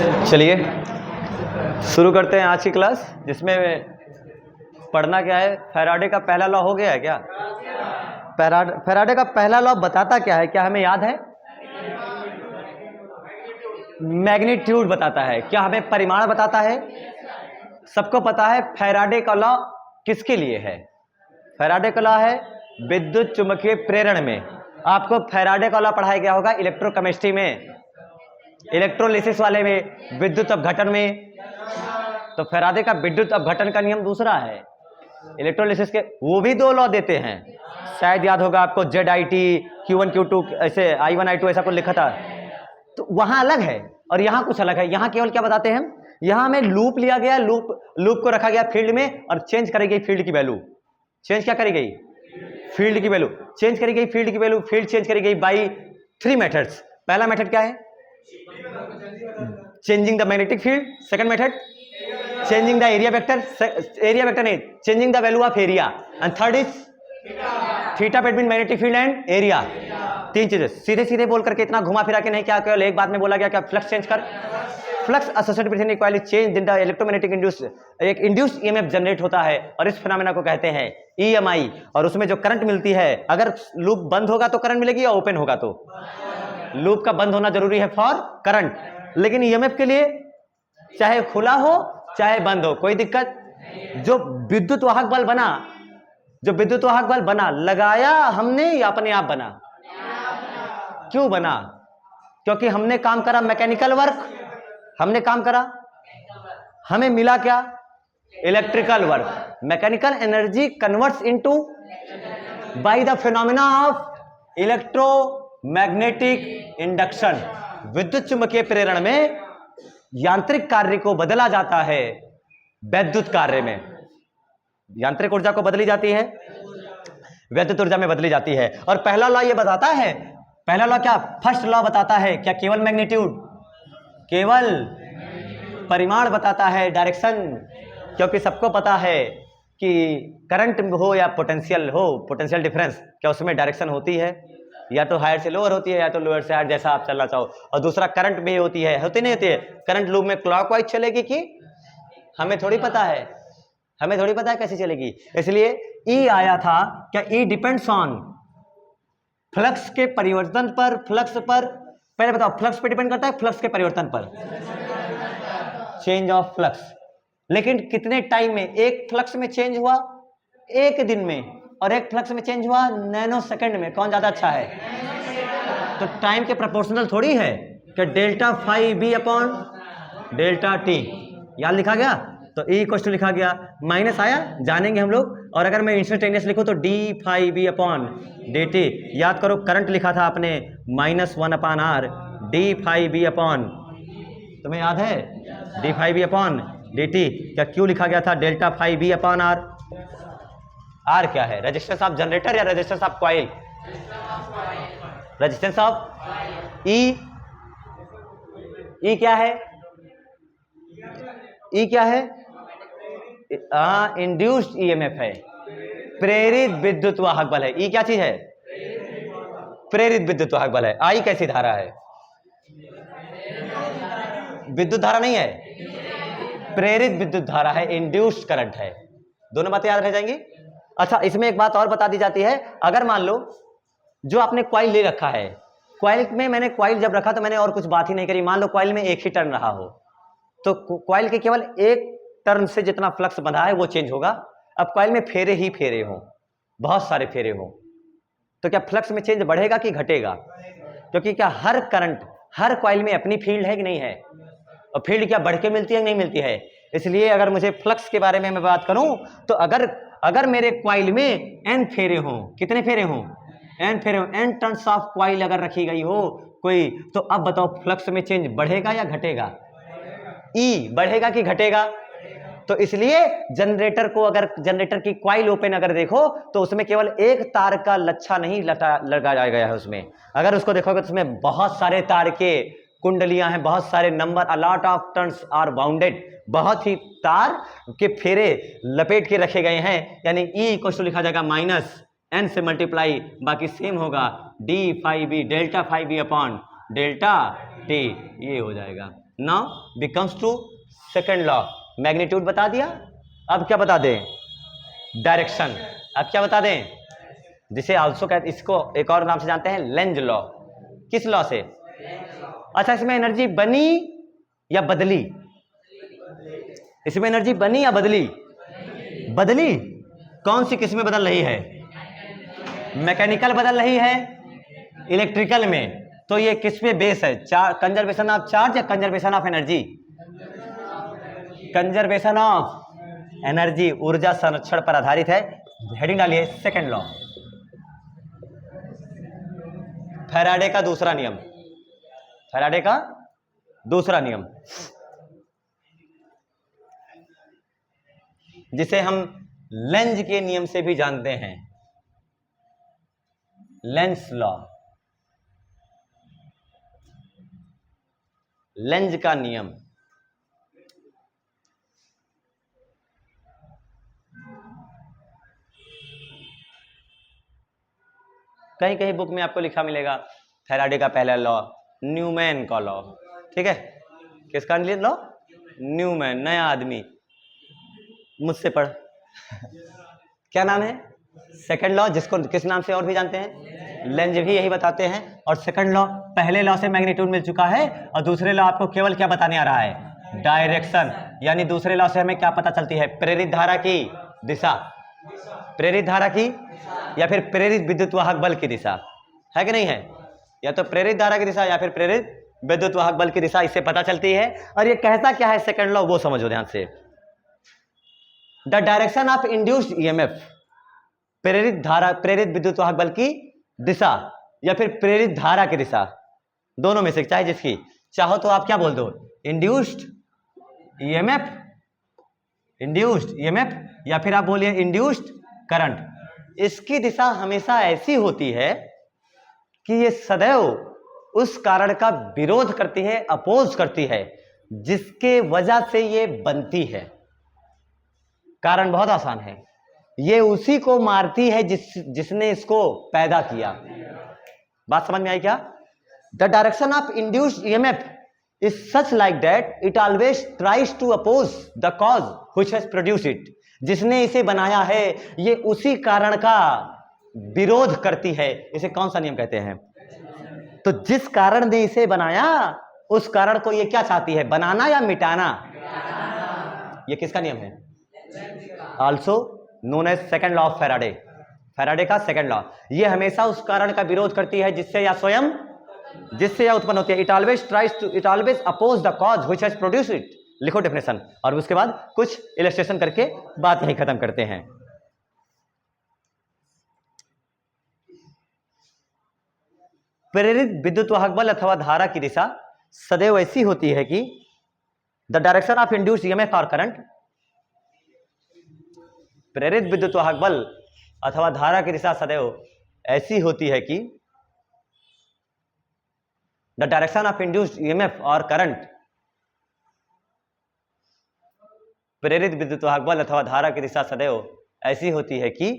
चलिए शुरू करते हैं आज की क्लास, जिसमें पढ़ना क्या है। फैराडे का पहला लॉ हो गया है क्या? फैराडे का पहला लॉ बताता क्या है? क्या हमें याद है? मैग्नीट्यूड बताता है। क्या हमें परिमाण बताता है? सबको पता है फैराडे का लॉ किसके लिए है? फैराडे का लॉ है विद्युत चुंबकीय प्रेरण में। आपको फैराडे का लॉ पढ़ाया गया होगा इलेक्ट्रोकेमिस्ट्री में, इलेक्ट्रोलिसिस वाले में, विद्युत अपघटन में। तो फैराडे का विद्युत अपघटन का नियम दूसरा है। इलेक्ट्रोलिसिस के वो भी दो लॉ देते हैं, शायद याद होगा आपको, ZIT, Q1 Q2 ऐसे, I1 I2 ऐसा कुछ लिखा था। तो वहां अलग है और यहां कुछ अलग है। यहां केवल क्या बताते हैं हम, यहां में लूप लिया गया, लूप को रखा गया फील्ड में और चेंज करी गई फील्ड की वैल्यू। चेंज क्या करी गई? फील्ड की वैल्यू चेंज करी गई। फील्ड की वैल्यू फील्ड चेंज करी गई बाई 3 मेथड्स। पहला मेथड क्या है? Changing the magnetic field. Second method changing the area vector, area vector नहीं, changing the value of area. And third is theta between magnetic field and area. तीन चीजें सीधे सीधे बोल करके, इतना घुमा फिरा के नहीं, क्या केवल एक बात में बोला गया क्या? फ्लक्स चेंज कर, flux associated with equality change in the electromagnetic induce, एक इंड्यूस्ड ईएमएफ जनरेट होता है और इस फिनोमेना को कहते हैं EMI। और उसमें जो करंट मिलती है, अगर लूप बंद होगा तो करंट मिलेगी या ओपन होगा तो? लूप का बंद होना जरूरी है फॉर करंट, लेकिन EMF के लिए चाहे खुला हो चाहे बंद हो कोई दिक्कत। जो विद्युत वाहक बल बना, जो विद्युत वाहक बल बना, लगाया हमने या अपने आप बना? क्यों बना? क्योंकि हमने काम करा मैकेनिकल वर्क, हमने काम करा, हमें मिला क्या? Electrical work. Mechanical energy converts into by the phenomena of electromagnetic induction. विद्युत चुंबकीय प्रेरण में यांत्रिक कार्य को बदला जाता है वैद्युत कार्य में। यांत्रिक ऊर्जा को बदली जाती है, वैद्युत ऊर्जा में बदली जाती है। और पहला लॉ ये बताता है, पहला लॉ क्या? फर्स्ट लॉ बताता है क्या? केवल मैग्नीट्यूड, केवल परिमाण बताता है, डायरेक्शन। क्योंकि सबको पता है कि करंट हो या पोटेंशियल हो, पोटेंशियल डिफरेंस, क्या उसमें डायरेक्शन होती है? या तो हायर से लोअर होती है या तो लोअर से हायर, जैसा आप चलना चाहो। और दूसरा करंट भी होती है, होती नहीं होती है? करंट लूप में क्लॉकवाइज चलेगी कि हमें थोड़ी पता है, हमें थोड़ी पता है कैसे चलेगी। इसलिए E आया था। क्या E डिपेंड्स ऑन फ्लक्स के परिवर्तन पर? फ्लक्स पर पहले बताओ, फ्लक्स पे डिपेंड करता है, फ्लक्स के परिवर्तन पर, चेंज ऑफ फ्लक्स। लेकिन कितने टाइम में? एक फ्लक्स में चेंज हुआ एक दिन में, और एक फ्लक्स में चेंज हुआ नैनो सेकंड में। कौन ज्यादा अच्छा है? तो टाइम के प्रोपोर्शनल थोड़ी है कि delta phi B upon delta T. याद लिखा गया तो E इक्वल टू लिखा गया, माइनस आया, जानेंगे हम लोग। और अगर मैं इंस्टेंटेनियस लिखूं तो D phi B upon D T. याद करो करंट लिखा था आपने -1/R D phi B upon, तुम्हें याद है? D phi B upon D T. क्या क्यों लिखा गया था delta phi B upon R? R क्या है? रेजिस्टेंस ऑफ जनरेटर या resistance of coil? Resistance of E क्या है? ई क्या है? इंड्यूस्ड ईएमएफ है, प्रेरित विद्युत वाहक बल है। ई क्या चीज है? प्रेरित विद्युत वाहक बल है। आई कैसी धारा है? विद्युत धारा नहीं है, प्रेरित विद्युत धारा है, इंड्यूस्ड करंट है। दोनों बातें याद रह जाएंगी। अच्छा, इसमें एक बात और बता दी जाती है। अगर मान लो जो आपने कॉइल ले रखा है, कॉइल में मैंने कॉइल जब रखा तो मैंने और कुछ बात ही नहीं करी। मान लो कॉइल में एक ही टर्न रहा हो, तो कॉइल के केवल एक टर्न से जितना फ्लक्स बंधा है वो चेंज होगा। अब कॉइल में फेरे ही फेरे हो, बहुत सारे फेरे हो, तो क्या फ्लक्स में चेंज बढ़ेगा कि घटेगा? क्योंकि क्या हर करंट, हर कॉइल में अपनी फील्ड है कि नहीं है? और फील्ड क्या बढ़ के मिलती है कि नहीं मिलती है? इसलिए अगर मुझे फ्लक्स के बारे में मैं बात करूं तो अगर मेरे कॉइल में n फेरे हों, कितने फेरे हों? n फेरे हों, n टर्न्स ऑफ कॉइल अगर रखी गई हो कोई, तो अब बताओ फ्लक्स में चेंज बढ़ेगा या घटेगा? E बढ़ेगा कि घटेगा? तो इसलिए जनरेटर को, अगर जनरेटर की कॉइल ओपन अगर देखो तो उसमें केवल एक तार का लच्छा नहीं लगाया गया है उसमें। अगर उसको देखोगे तो उसमें बहुत सारे तार के कुंडलियां हैं, बहुत सारे number, a lot of turns are bounded, बहुत ही तार के फेरे लपेट के रखे गए हैं। यानी E इक्वल टू लिखा जाएगा -n से मल्टीप्लाई, बाकी सेम होगा D phi B, delta phi B upon delta T, ये हो जाएगा। Now becomes to second law. Magnitude बता दिया, अब क्या बता दें? डायरेक्शन। अब क्या बता दें? जिसे आल्सो कहते, इसको एक और नाम से जानते हैं लेंज लॉ। किस लॉ से? अच्छा, इसमें एनर्जी बनी या बदली? इसमें एनर्जी बनी या बदली? बदली। कौन सी किस में बदल रही है? मैकेनिकल बदल रही है, इलेक्ट्रिकल में। तो ये किस में बेस है? कंजर्वेशन ऑफ चार्ज या conservation of energy? Conservation of energy, ऊर्जा संरक्षण पर आधारित है। हेडिंग डालिए सेकंड लॉ। फैराडे का दूसरा नियम, फैराडे का दूसरा नियम, जिसे हम लेंज के नियम से भी जानते हैं, लेंज लॉ। लेंज का नियम कहीं कहीं बुक में आपको लिखा मिलेगा फैराडे का पहला लॉ, न्यूमैन का लॉ। ठीक है, किसका लॉ? न्यूमैन, नया आदमी, मुझसे पढ़। क्या नाम है? सेकंड लॉ, जिसको किस नाम से और भी जानते हैं? लेंज भी यही बताते हैं। और सेकंड लॉ, पहले लॉ से मैग्नीट्यूड मिल चुका है और दूसरे लॉ आपको केवल क्या बताने आ रहा है? डायरेक्शन। यानी दूसरे लॉ से हमें क्या पता चलती है? प्रेरित धारा की दिशा, प्रेरित धारा की या फिर प्रेरित विद्युत वाहक बल की दिशा, है कि नहीं है? या तो प्रेरित धारा की दिशा या फिर प्रेरित विद्युत वाहक बल की दिशा, इससे पता चलती है। और ये कहता क्या है सेकंड लॉ, वो समझो ध्यान से। The direction of induced EMF, प्रेरित धारा, प्रेरित विद्युत वाहक बल की दिशा या फिर प्रेरित धारा की दिशा, दोनों में से चाहे जिसकी चाहो तो आप क्या बोल दो, इंड्यूस्ड ईएमएफ, इंड्यूस्ड ईएमएफ, या फिर आप बोलिए इंड्यूस्ड करंट। इसकी दिशा हमेशा ऐसी होती है कि ये सदैव उस कारण का विरोध करती है, अपोज करती है, जिसके वजह से ये बनती है। कारण बहुत आसान है, ये उसी को मारती है जिसने इसको पैदा किया। बात समझ में आई क्या? The direction of induced EMF is such like that it always tries to oppose the cause which has produced it. जिसने इसे बनाया है ये उसी कारण का विरोध करती है। इसे कौन सा नियम कहते हैं? तो जिस कारण ने इसे बनाया उस कारण को ये क्या चाहती है, बनाना या मिटाना? ये किसका नियम है? Also known as second law of Faraday, Faraday का सेकंड लॉ। ये हमेशा उस कारण का विरोध करती है जिससे या स्वयं, जिससे या उत्पन्न होती है। It always tries to, it always oppose the cause which has produced it. लिखो डेफिनेशन और उसके बाद कुछ इलस्ट्रेशन करके बात यहीं खत्म करते हैं। प्रेरित विद्युत वाहक बल अथवा धारा की दिशा सदैव ऐसी होती है कि the direction of induced EMF और करंट, प्रेरित विद्युत वाहक बल अथवा धारा की दिशा सदैव ऐसी होती है कि the direction of induced EMF और करंट, प्रेरित विद्युत वाहक बल अथवा धारा की दिशा सदैव ऐसी होती है कि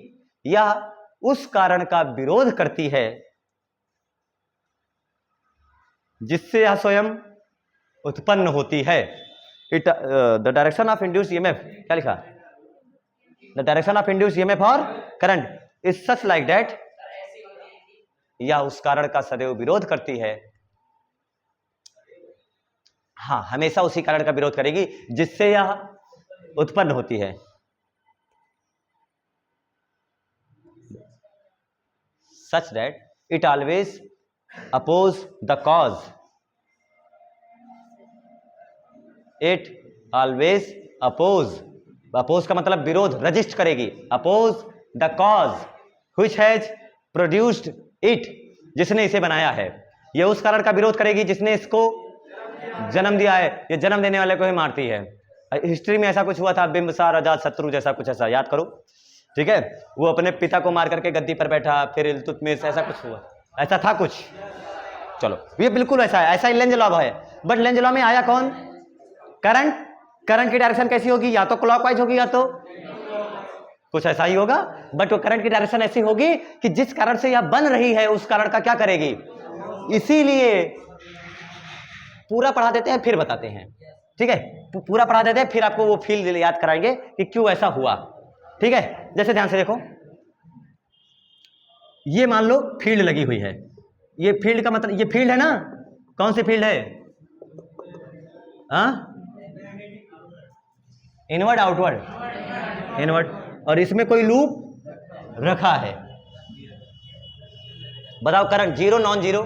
यह उस कारण का विरोध करती है जिससे यह स्वयं उत्पन्न होती है। It the direction of induced EMF, क्या लिखा? The direction of induced EMF और current is such like that, यह उस कारण का सदैव विरोध करती है। हाँ, हमेशा उसी कारण का विरोध करेगी जिससे यह उत्पन्न होती है। Such that it always oppose the cause, it always oppose, oppose का मतलब विरोध, रजिस्ट करेगी, oppose the cause which has produced it, जिसने इसे बनाया है। यह उस कारण का विरोध करेगी जिसने इसको जन्म दिया है। ये जन्म देने वाले को ही मारती है। हिस्ट्री में ऐसा कुछ हुआ था, बिंबिसार अजात शत्रु जैसा कुछ, ऐसा याद करो, ठीक है? वो अपने पिता को मार करके गद्दी पर बैठा, फिर इल्तुतमिश, ऐसा कुछ हुआ, ऐसा था कुछ। चलो, ये बिल्कुल ऐसा है, ऐसा ही लेंज लॉ है। बट लेंज लॉ में आया कौन? करंट। करंट की डायरेक्शन कैसी होगी? या तो क्लॉकवाइज होगी या तो कुछ ऐसा ही होगा। बट वो करंट की डायरेक्शन ऐसी होगी कि जिस कारण से यह बन रही है उस कारण का क्या करेगी। इसीलिए पूरा पढ़ा देते हैं फिर बताते हैं, ठीक है, पूरा पढ़ा देते हैं फिर आपको वो फील्ड याद कराएंगे कि क्यों ऐसा हुआ, ठीक है। जैसे ध्यान से देखो, ये मान लो फील्ड लगी हुई है, ये फील्ड का मतलब ये फील्ड है ना, कौन सी फील्ड है, इनवर्ड आउटवर्ड, इनवर्ड, और इसमें कोई लूप रखा है, बताओ current zero non zero,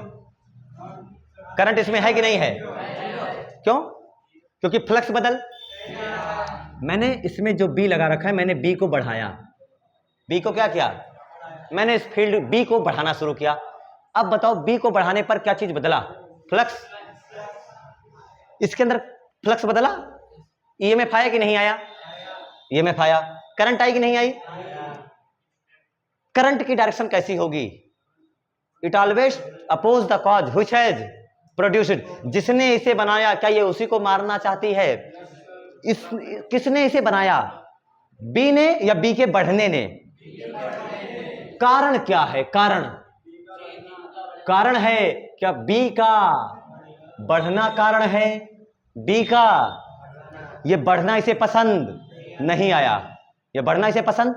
current इसमें है कि नहीं है, क्यों, क्योंकि फ्लक्स बदल, मैंने इसमें जो बी लगा रखा है मैंने बी को बढ़ाया, बी को क्या किया, मैंने इस फील्ड बी को बढ़ाना शुरू किया। अब बताओ बी को बढ़ाने पर क्या चीज बदला, फ्लक्स, इसके अंदर फ्लक्स बदला, ईएमएफ आया कि नहीं आया, ईएमएफ आया, करंट आई कि नहीं आई, करंट की डायरेक्शन कैसी होगी, it always oppose the cause which has produced, जिसने इसे बनाया क्या ये उसी को मारना चाहती है, इस किसने इसे बनाया, बी ने या बी के बढ़ने ने, कारण क्या है, कारण है क्या बी का बढ़ना कारण है, बी का ये बढ़ना इसे पसंद नहीं आया, ये बढ़ना इसे पसंद,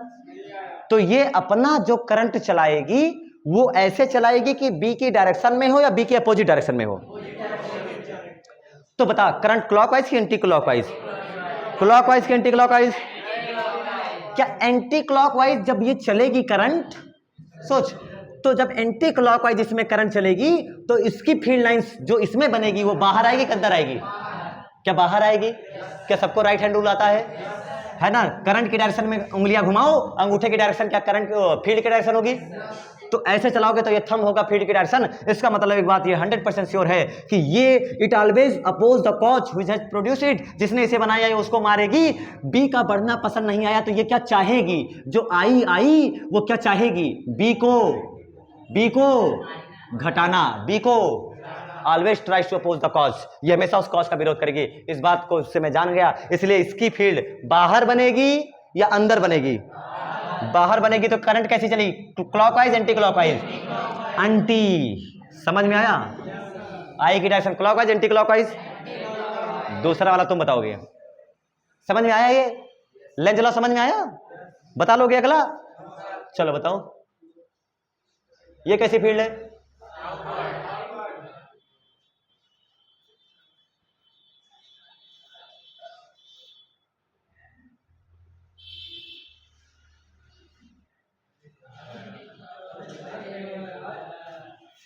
तो ये अपना जो करंट चलाएगी वो ऐसे चलाएगी कि बी की डायरेक्शन में हो या बी के अपोजिट डायरेक्शन में हो, तो बता करंट क्लॉकवाइज की एंटी क्लॉकवाइज, क्लॉकवाइज की एंटी क्लॉकवाइज, क्या एंटी क्लॉकवाइज जब ये चलेगी करंट, सोच, तो जब एंटी क्लॉकवाइज इसमें करंट चलेगी तो इसकी फील्ड लाइंस जो इसमें बनेगी वो बाहर आएगी कि अंदर आएगी, क्या बाहर आएगी, क्या सबको राइट हैंड रूल आता है ना, करंट की डायरेक्शन में उंगलियां घुमाओ, अंगूठे की डायरेक्शन क्या करंट फील्ड की डायरेक्शन होगी, तो ऐसे चलाओगे तो ये थंब होगा फील्ड की डायरेक्शन, इसका मतलब एक बात ये 100% श्योर है कि ये it always oppose the cause which has produced it, जिसने इसे बनाया है उसको मारेगी, बी का बढ़ना पसंद नहीं आया तो ये क्या चाहेगी, जो आई वो क्या चाहेगी, बी को घटाना, बी को always tries to oppose the cause, ये हमेशा उस कॉज का विरोध करेगी, इस बात को उससे मैं जान गया, इसलिए इसकी फील्ड बाहर बनेगी या अंदर बनेगी, बाहर बनेगी, तो करंट कैसी चलेगी, क्लॉकवाइज एंटी क्लॉकवाइज, एंटी, समझ में आया, आई की डायरेक्शन क्लॉकवाइज एंटी क्लॉकवाइज, दूसरा वाला तुम बताओगे, समझ में आया, ये लेंज लॉ समझ में आया, बता लोगे अगला, चलो बताओ, ये कैसी फील्ड है,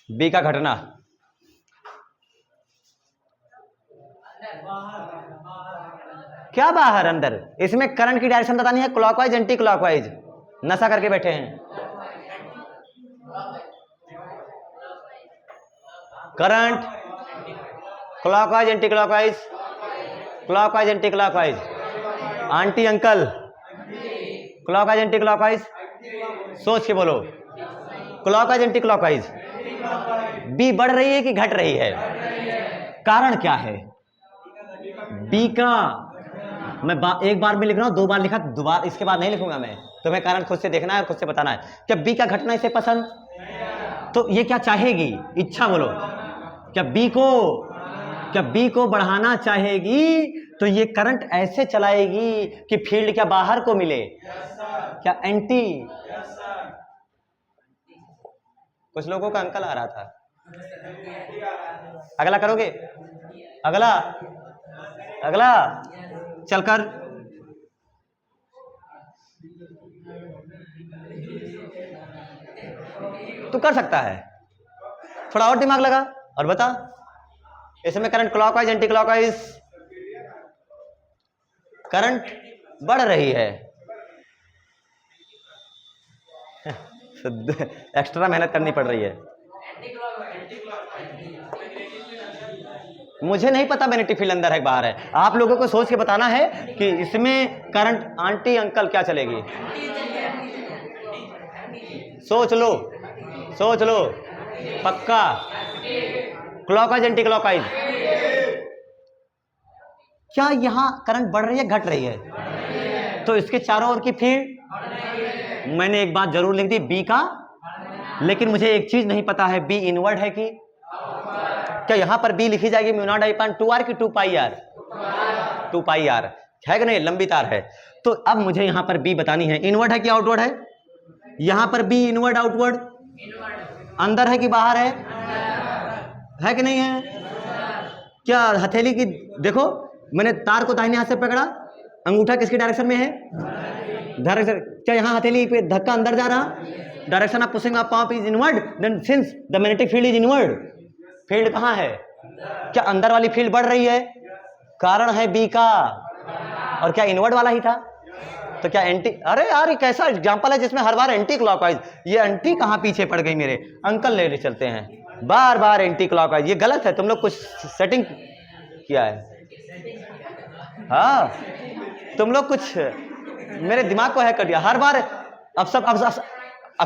बी का घटना, क्या बाहर अंदर, इसमें करंट की डायरेक्शन बतानी है, क्लॉकवाइज एंटी क्लॉकवाइज, नशा करके बैठे हैं, current clockwise anti clockwise, clockwise anti clockwise, aunty uncle clockwise anti clockwise, सोच के बोलो, क्लॉकवाइज एंटी क्लॉकवाइज, बी बढ़ रही है कि घट रही है, कारण क्या है, बी का मैं एक बार में लिख रहा हूं, 2 बार लिखा, दोबारा इसके बाद नहीं लिखूंगा मैं, तुम्हें कारण खुद से देखना है, खुद से बताना है, क्या बी का घटना इसे पसंद, तो ये क्या चाहेगी, इच्छा बोलो, क्या बी को बढ़ाना चाहेगी, तो ये करंट ऐसे चलाएगी कि फील्ड क्या बाहर को मिले, क्या एंटी, कुछ लोगों का अंकल आ रहा था, अगला करोगे, अगला चलकर, तू कर सकता है, थोड़ा और दिमाग लगा और बता, इसमें current clockwise anti clockwise, current बढ़ रही है, एक्स्ट्रा मेहनत करनी पड़ रही है, मुझे नहीं पता मैग्नेटिक फील्ड अंदर है बाहर है, आप लोगों को सोच के बताना है कि इसमें करंट आंटी अंकल क्या चलेगी, सोच लो पक्का, क्लॉकवाइज एंटी क्लॉकवाइज, क्या यहां करंट बढ़ रही है घट रही है, तो इसके चारों ओर की फील्ड, मैंने एक बात जरूर लिख दी बी का, लेकिन मुझे एक चीज नहीं पता है बी इनवर्ड है कि क्या यहाँ पर बी लिखी जाएगी म्यू नॉट आई पान 2r की 2 पाई आर? 2 पाई आर है कि नहीं, लंबी तार है। तो अब मुझे यहाँ पर बी बतानी है, इनवर्ड है कि आउटवर्ड है? यहाँ पर बी इनवर्ड आउटवर्ड, अंदर है कि बाहर है कि नहीं है? क्या हथेली की देखो, मैंने तार को दाहिने हाथ से पकड़ा, अंगूठा किसकी डायरेक्शन में है? डायरेक्शन। क्या यहाँ हथेली पे धक्का अंदर जा रहा? Direction of pushing of palm is inward, then since the magnetic field is inward, field कहाँ है? क्या अंदर वाली फील्ड बढ़ रही है? कारण है बी का, और क्या इनवर्ड वाला ही था? तो क्या एंटी, अरे यार ये कैसा एग्जांपल है जिसमें हर बार एंटी क्लॉकवाइज, ये एंटी कहाँ पीछे पड़ गई मेरे अंकल, ले चलते हैं बार बार एंटी क्लॉकवाइज, ये गलत है, तुम लोग कुछ सेटिंग किया है। हाँ तुम लोग कुछ मेरे दिमाग को हैक कर दिया हर बार। अब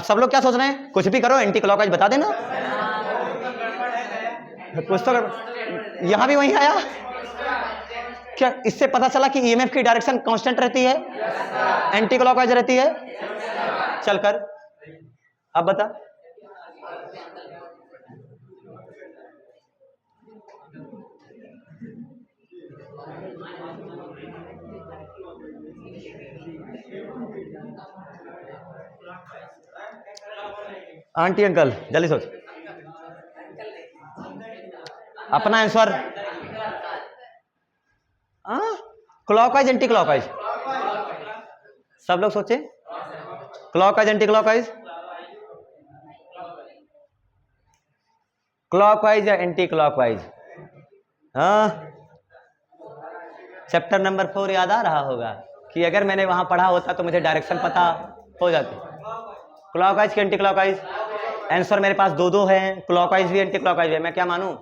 सब लोग क्या सोच रहे हैं, कुछ भी करो एंटी क्लॉकवाइज बता देना, कुछ तो यहां भी वही आया। क्या इससे पता चला कि ईएमएफ की डायरेक्शन कांस्टेंट रहती है, एंटी क्लॉकवाइज रहती है? चलकर अब बता, आंटी अंकल जल्दी सोच अपना आंसर। क्लॉकवाइज एंटी क्लॉकवाइज, सब लोग सोचे क्लॉकवाइज एंटी क्लॉकवाइज, क्लॉकवाइज या एंटी क्लॉकवाइज? हाँ चैप्टर नंबर 4 याद आ रहा होगा कि अगर मैंने वहां पढ़ा होता तो मुझे डायरेक्शन पता हो जाती। क्लॉकवाइज की एंटी क्लॉकवाइज, आंसर मेरे पास दो हैं, क्लॉकवाइज भी एंटी क्लॉकवाइज है, मैं क्या मानूं?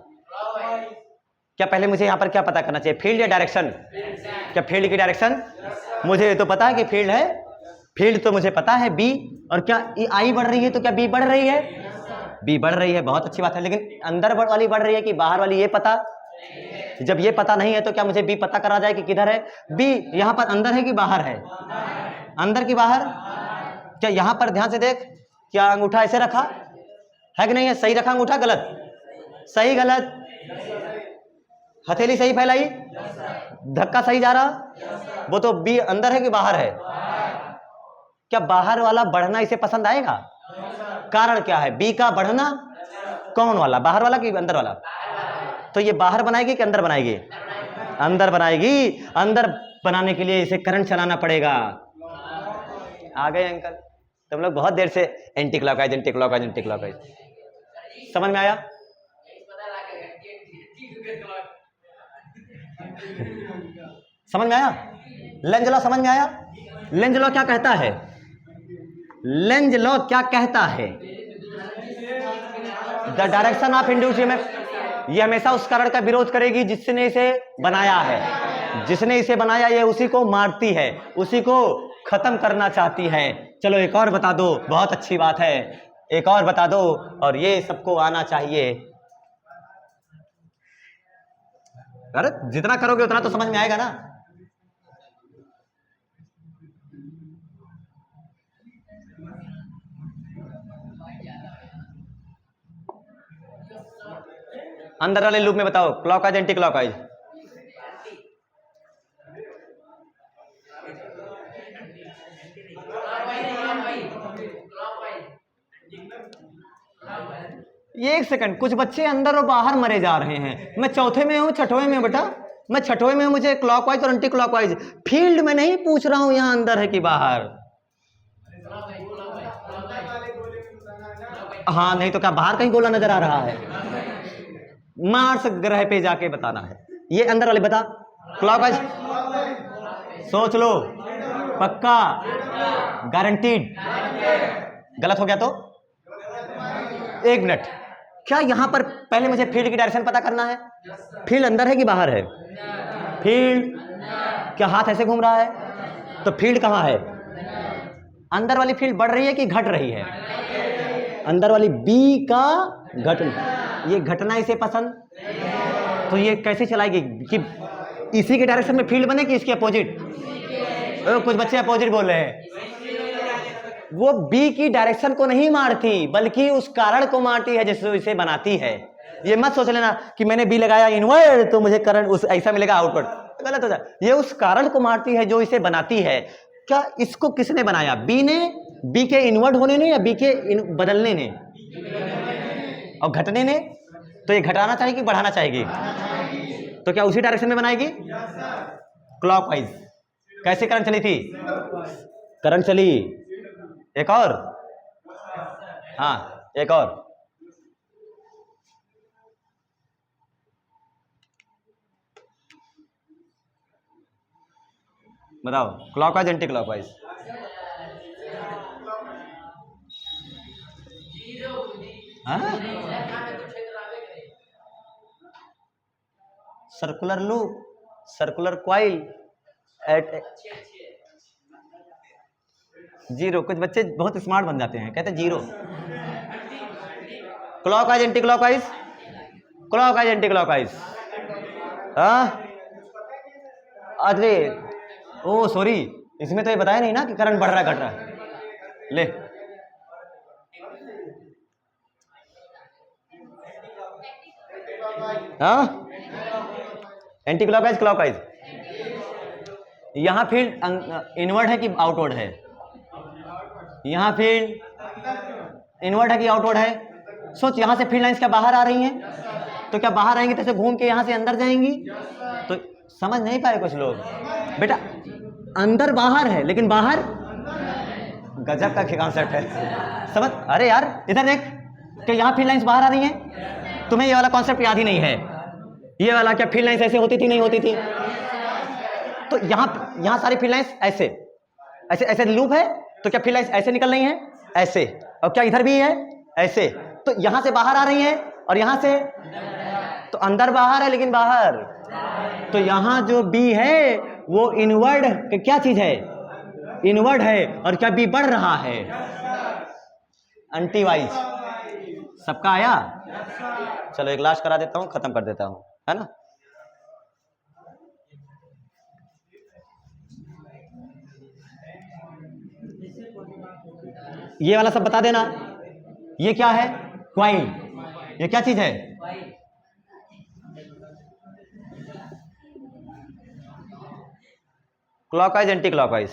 क्या पहले मुझे यहाँ पर क्या पता करना चाहिए, फील्ड या डायरेक्शन? क्या फील्ड की डायरेक्शन? मुझे तो पता है कि फील्ड है, फील्ड तो मुझे पता है बी, और क्या आई बढ़ रही है तो क्या बी बढ़ रही है? बी बढ़ रही है, बहुत अच्छी बात है, लेकिन अंदर वाली बढ़ रही है कि बाहर वाली, ये पता? जब ये पता नहीं है तो क्या मुझे बी पता करा जाए कि किधर है? बी यहाँ पर अंदर है कि बाहर है? अंदर की बाहर? क्या यहाँ पर ध्यान से देख, क्या अंगूठा ऐसे रखा है कि नहीं है? सही रखा अंगूठा? गलत? सही गलत? हथेली सही फैलाई? धक्का सही जा रहा? वो तो बी अंदर है कि बाहर है? क्या बाहर वाला बढ़ना इसे पसंद आएगा? कारण क्या है बी का बढ़ना? कौन वाला, बाहर वाला कि अंदर वाला? तो ये बाहर बनाएगी कि अंदर बनाएगी? अंदर बनाएगी। अंदर बनाने के लिए इसे करंट चलाना पड़ेगा। आ गए अंकल? तुम लोग बहुत देर से anti clockwise anti clockwise anti clockwise, समझ में आया? समझ में आया? लेंज लॉ समझ में आया? लेंज लॉ क्या कहता है? लेंज लॉ क्या कहता है? The direction of induced EMF, ये हमेशा उस कारण का विरोध करेगी जिसने इसे बनाया है। जिसने इसे बनाया ये उसी को मारती है, उसी को खत्म करना चाहती है। चलो एक और बता दो, बहुत अच्छी बात है, एक और बता दो, और ये सबको आना चाहिए। अरे जितना करोगे उतना तो समझ में आएगा ना। अंदर वाले लूप में बताओ, क्लॉकवाइज एंटी क्लॉकवाइज? ये एक सेकंड, कुछ बच्चे अंदर और बाहर मरे जा रहे हैं। मैं चौथे में हूं, छठवें में बेटा, मैं छठवें में हूं, मुझे क्लॉकवाइज और एंटी क्लॉकवाइज, फील्ड में नहीं पूछ रहा हूं यहां अंदर है कि बाहर। हाँ नहीं तो क्या बाहर कहीं गोला नजर आ रहा है? मार्स ग्रह पे जाके बताना है। ये अंदर वाले बता, क्लॉकवाइज सोच लो, पक्का, गारंटीड? गलत हो गया तो एक मिनट, क्या यहां पर पहले मुझे फील्ड की डायरेक्शन पता करना है? फील्ड अंदर है कि बाहर है? फील्ड, क्या हाथ ऐसे घूम रहा है? तो फील्ड कहां है? अंदर वाली फील्ड बढ़ रही है कि घट रही है? अंदर वाली बी का घटना, ये घटना इसे पसंद, तो ये कैसे चलाएगी कि इसी के डायरेक्शन में फील्ड बने कि इसके अपोजिट? कुछ बच्चे अपोजिट बोल रहे हैं। वो बी की डायरेक्शन को नहीं मारती बल्कि उस कारण को मारती है जिससे इसे बनाती है। ये मत सोच लेना कि मैंने बी लगाया इनवर्ड तो मुझे करंट उस ऐसा मिलेगा आउटवर्ड, गलत हो जाए। ये उस कारण को मारती है जो इसे बनाती है। क्या इसको किसने बनाया? बी ने, बी के इनवर्ड होने ने या बी के बदलने ने और घटने ने? तो ये घटाना चाहेगी बढ़ाना चाहेगी? तो क्या उसी डायरेक्शन में बनाएगी? क्लॉकवाइज। कैसे करंट चली थी? करंट चली। एक और, हाँ एक और, बताओ clockwise anti clockwise. Circular loop, circular coil at zero. कुछ बच्चे बहुत स्मार्ट बन जाते हैं, कहते हैं zero. Clockwise anti clockwise, clockwise anti clockwise. अरे ओ सॉरी, इसमें तो ये बताया नहीं ना कि करंट बढ़ रहा है घट रहा है। ले हाँ, एंटी क्लॉकवाइज क्लॉकवाइज। यहां फील्ड इनवर्ड है कि आउटवर्ड है? यहां फील्ड इनवर्ड है कि आउटवर्ड है? सोच, यहां से फील्ड लाइंस क्या बाहर आ रही हैं? तो क्या बाहर आएंगी तो ऐसे घूम के यहां से अंदर जाएंगी? तो समझ नहीं पाए कुछ लोग। बेटा अंदर बाहर है लेकिन बाहर, गजब का कॉन्सेप्ट है समझ। अरे यार इधर देख कि यहां फील्ड लाइंस बाहर आ रही हैं, तुम्हें ये वाला कॉन्सेप्ट याद ही नहीं है। ये वाला क्या फील्ड लाइंस ऐसे होती थी नहीं होती थी? तो यहां सारी फील्ड लाइंस ऐसे ऐसे ऐसे लूप है, तो क्या फील्ड लाइंस ऐसे निकल रही हैं ऐसे, और क्या इधर भी है ऐसे? तो यहां से बाहर आ रही हैं और यहां से, तो अंदर बाहर है लेकिन बाहर। तो यहां जो बी है वो इनवर्ड क्या चीज है? इनवर्ड है। और क्या बी बढ़ रहा है? एंटीवाइज। सबका आया? चलो एक लास्ट करा देता हूं, खत्म कर देता हूं, है ना। ये वाला सब बता देना। ये क्या है? क्वाइल। ये क्या चीज है? Clockwise anti clockwise.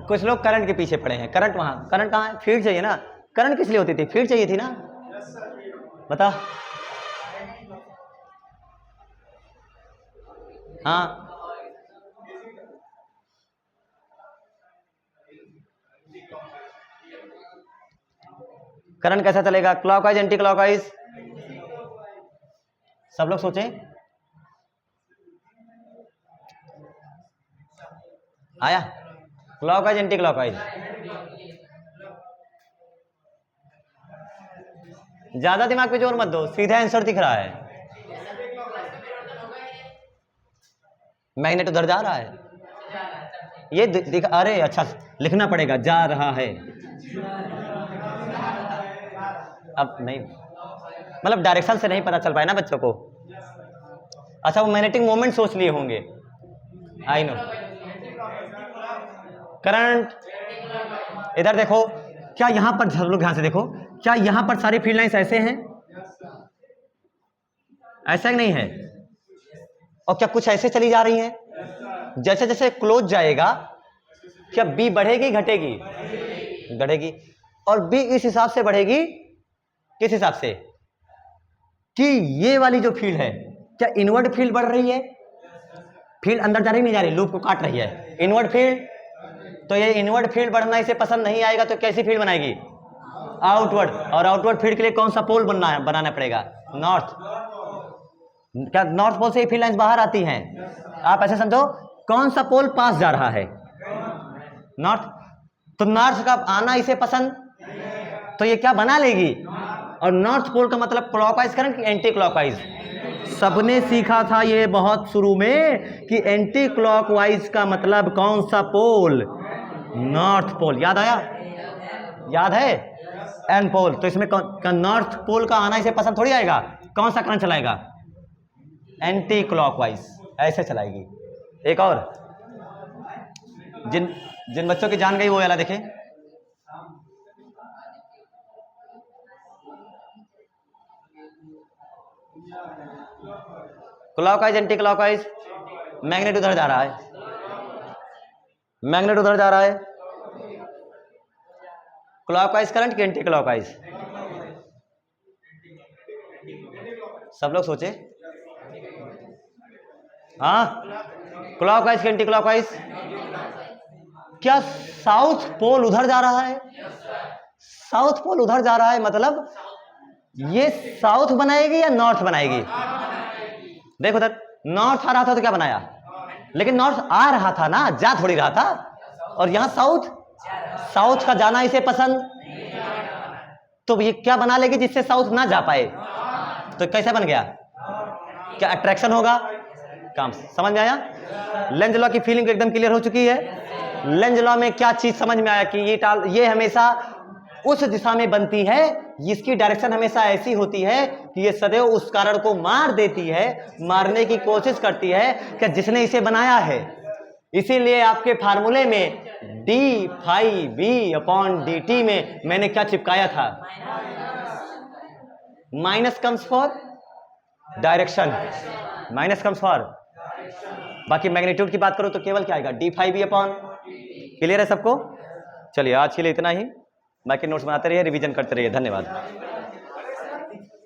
कुछ लोग करंट के पीछे पड़े हैं। करंट वहां, करंट कहां है? फील्ड चाहिए ना। करंट किस लिए होती थी? फील्ड चाहिए थी ना। बता। हाँ करंट कैसा चलेगा? Clockwise anti clockwise. सब लोग सोचें। आया? Clockwise anti clockwise. ज्यादा दिमाग पे जोर मत दो, सीधा आंसर दिख रहा है। मैग्नेट उधर जा रहा है, ये दिख। अरे अच्छा लिखना पड़ेगा, जा रहा है। अब नहीं, मतलब डायरेक्शन से नहीं पता चल पाया ना बच्चों को। अच्छा वो मैग्नेटिक मोमेंट सोच लिए होंगे, आई नो। करंट इधर देखो, क्या यहां पर, सब लोग ध्यान से देखो, क्या यहां पर सारी फील्ड लाइंस ऐसे हैं? ऐसा नहीं है। और क्या कुछ ऐसे चली जा रही हैं? जैसे जैसे क्लोज जाएगा क्या बी बढ़ेगी घटेगी? बढ़ेगी। और बी इस हिसाब से बढ़ेगी, किस हिसाब से? कि ये वाली जो फील्ड है, क्या इनवर्ड फील्ड बढ़ रही है? फील्ड अंदर जा रही नहीं जा रही, लूप को काट रही है इनवर्ड फील्ड। तो ये इनवर्ड फील्ड बढ़ना इसे पसंद नहीं आएगा, तो कैसी फील्ड बनाएगी? आउटवर्ड। और आउटवर्ड फील्ड के लिए कौन सा पोल बनाना पड़ेगा? नॉर्थ। क्या नॉर्थ पोल से ही फील्ड लाइंस बाहर आती हैं? आप ऐसे समझो, कौन सा पोल पास जा रहा है? नॉर्थ। तो नॉर्थ का आना इसे पसंद, तो ये क्या बना लेगी? और नॉर्थ पोल का मतलब क्लॉकवाइज करंट कि एंटी क्लॉकवाइज? सबने सीखा था ये बहुत शुरू में कि एंटी क्लॉकवाइज का मतलब कौन सा पोल? North pole. याद आया? याद है? N pole. तो इसमें नॉर्थ पोल का आना इसे पसंद थोड़ी आएगा। कौन सा करंट चलाएगा? एंटी क्लॉकवाइज, ऐसे चलाएगी। एक और, जिन जिन बच्चों की जान गई वो वाला देखें। क्लॉकवाइज, एंटी क्लॉकवाइज, मैग्नेट उधर जा रहा है, मैग्नेट उधर जा रहा है। क्लॉकवाइज करंट कि एंटी क्लॉकवाइज? सब लोग सोचे। हाँ, क्लॉकवाइज कि एंटी क्लॉकवाइज? क्या साउथ पोल उधर जा रहा है? साउथ पोल उधर जा रहा है, मतलब ये साउथ बनाएगी या नॉर्थ बनाएगी? देखो उधर नॉर्थ आ रहा था तो क्या बनाया, लेकिन नॉर्थ आ रहा था ना, जा थोड़ी रहा था। और यहां साउथ, साउथ का जाना इसे पसंद, तो ये क्या बना लेगी जिससे साउथ ना जा पाए? तो कैसा बन गया? क्या अट्रैक्शन होगा? काम समझ में आया? लेंज लॉ की फीलिंग एकदम क्लियर हो चुकी है। लेंज लॉ में क्या चीज समझ में आया कि ये हमेशा उस दिशा में बनती है, इसकी डायरेक्शन हमेशा ऐसी होती है कि ये सदैव उस कारण को मार देती है, मारने की कोशिश करती है कि जिसने इसे बनाया है। इसीलिए आपके फार्मूले में d phi B upon D t में मैंने क्या चिपकाया था? Minus comes for direction, minus comes for. बाकी मैग्नीट्यूड की बात करो तो केवल क्या आएगा? D phi B upon. Clear है सबको? चलिए आज के लिए इतना ही, बाकी नोट्स बनाते रहिए, रिवीजन करते रहिए। धन्यवाद।